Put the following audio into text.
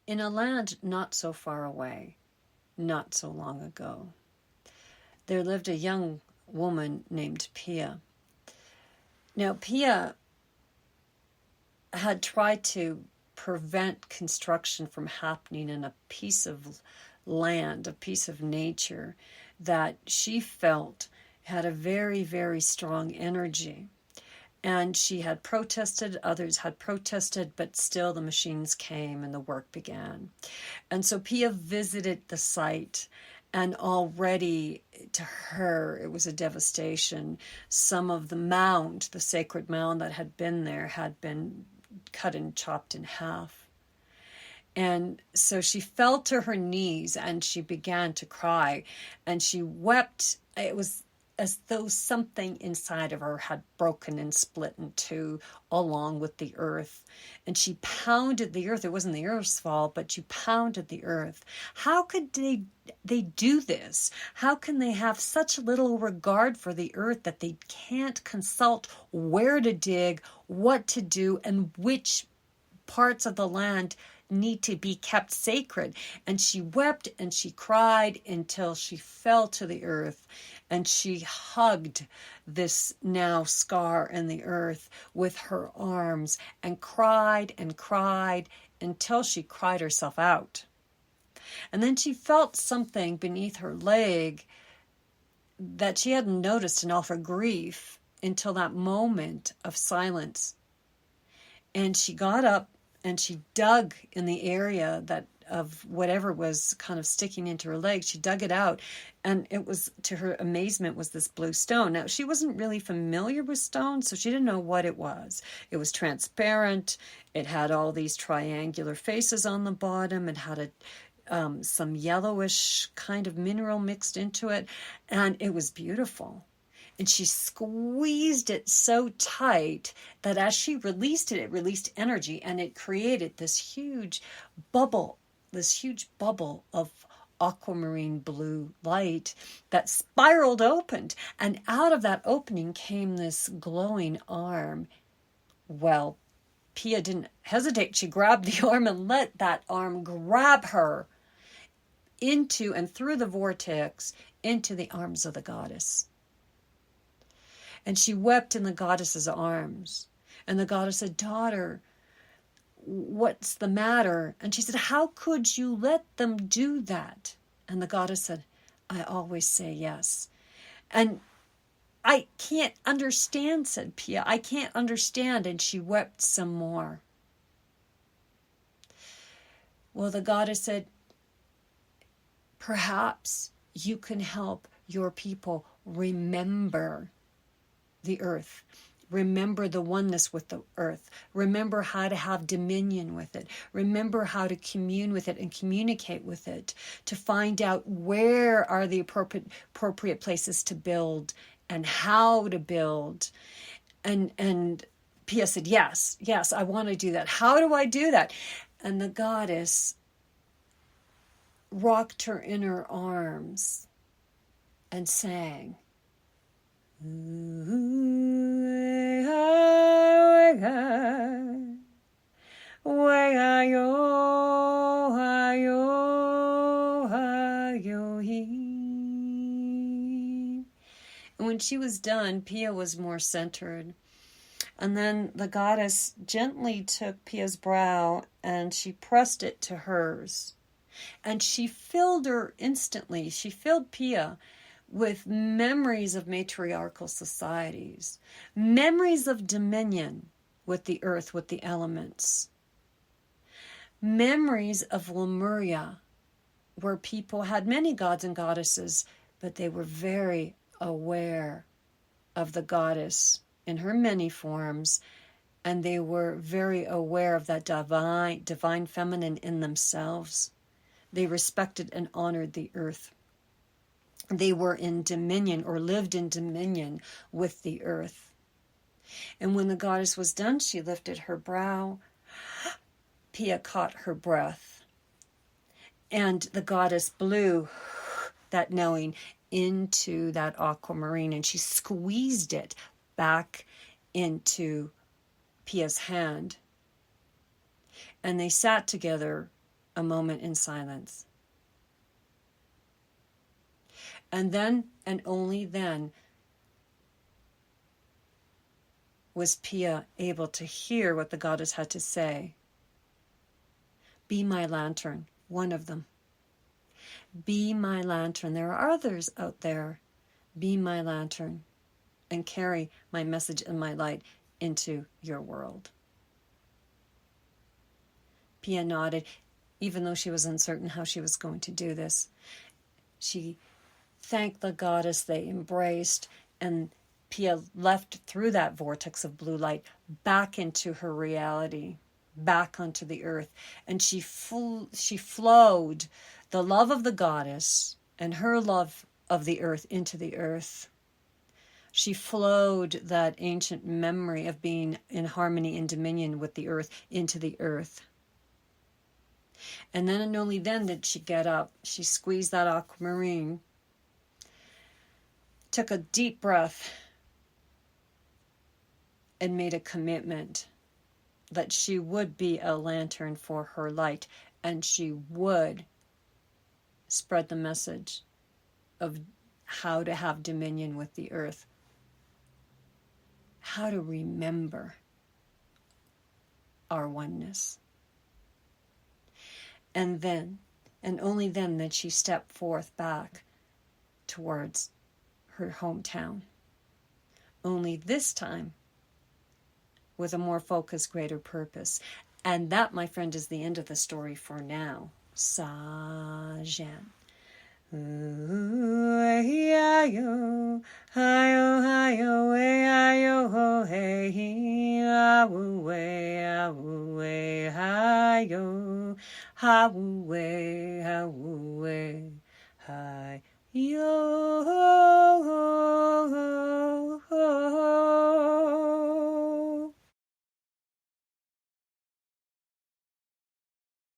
in a land not so far away, not so long ago, there lived a young woman named Pia. Now, Pia had tried to prevent construction from happening in a piece of land, a piece of nature that she felt had a very, very strong energy. And she had protested, others had protested, but still the machines came and the work began. And so Pia visited the site, and already to her it was a devastation. Some of the mound, the sacred mound that had been there, had been cut and chopped in half. And so she fell to her knees and she began to cry and she wept. It was as though something inside of her had broken and split in two along with the earth. And she pounded the earth. It wasn't the earth's fault, but she pounded the earth. How could they do this? How can they have such little regard for the earth that they can't consult where to dig, what to do, and which parts of the land need to be kept sacred? And she wept and she cried until she fell to the earth, and she hugged this now scar in the earth with her arms and cried until she cried herself out. And then she felt something beneath her leg that she hadn't noticed in all her grief until that moment of silence. And she got up and she dug in the area that of whatever was kind of sticking into her leg. She dug it out, and it was, to her amazement, was this blue stone. Now, she wasn't really familiar with stones, so she didn't know what it was. It was transparent. It had all these triangular faces on the bottom. It had some yellowish kind of mineral mixed into it, and it was beautiful. And she squeezed it so tight that as she released it, it released energy, and it created this huge bubble of aquamarine blue light that spiraled open. And out of that opening came this glowing arm. Well, Pia didn't hesitate. She grabbed the arm and let that arm grab her into and through the vortex into the arms of the goddess. And she wept in the goddess's arms. And the goddess said, "Daughter, what's the matter?" And she said, "How could you let them do that?" And the goddess said, "I always say yes." And "I can't understand," said Pia. "I can't understand." And she wept some more. Well, the goddess said, "Perhaps you can help your people remember the earth. Remember the oneness with the earth. Remember how to have dominion with it. Remember how to commune with it and communicate with it, to find out where are the appropriate places to build and how to build." And Pia said, yes, I want to do that. How do I do that?" And the goddess rocked her in her arms and sang, and when she was done, Pia was more centered. And then the goddess gently took Pia's brow and she pressed it to hers. And she filled her instantly. She filled Pia with memories of matriarchal societies, memories of dominion with the earth, with the elements, memories of Lemuria, where people had many gods and goddesses, but they were very aware of the goddess in her many forms, and they were very aware of that divine feminine in themselves. They respected and honored the earth. They were in dominion, or lived in dominion with the earth. And when the goddess was done, she lifted her brow. Pia caught her breath. And the goddess blew that knowing into that aquamarine, and she squeezed it back into Pia's hand. And they sat together a moment in silence. And then, and only then, was Pia able to hear what the goddess had to say. Be my lantern, one of them. Be my lantern. There are others out there. Be my lantern and carry my message and my light into your world. Pia nodded, even though she was uncertain how she was going to do this. She thanked the goddess, they embraced, and Pia left through that vortex of blue light back into her reality, back onto the earth. And she flowed the love of the goddess and her love of the earth into the earth. She flowed that ancient memory of being in harmony and dominion with the earth into the earth. And then and only then did she get up. She squeezed that aquamarine, took a deep breath, and made a commitment that she would be a lantern for her light, and she would spread the message of how to have dominion with the earth, how to remember our oneness. And then, and only then, did she step forth back towards her hometown. Only this time, with a more focused, greater purpose. And that, my friend, is the end of the story for now. Sajan. Ooh-ay-yo, hi-yo, ay-yo, ho-hey, ah-woo-way, ah-woo-way, hi-yo, ha-woo-way, ah-woo-way.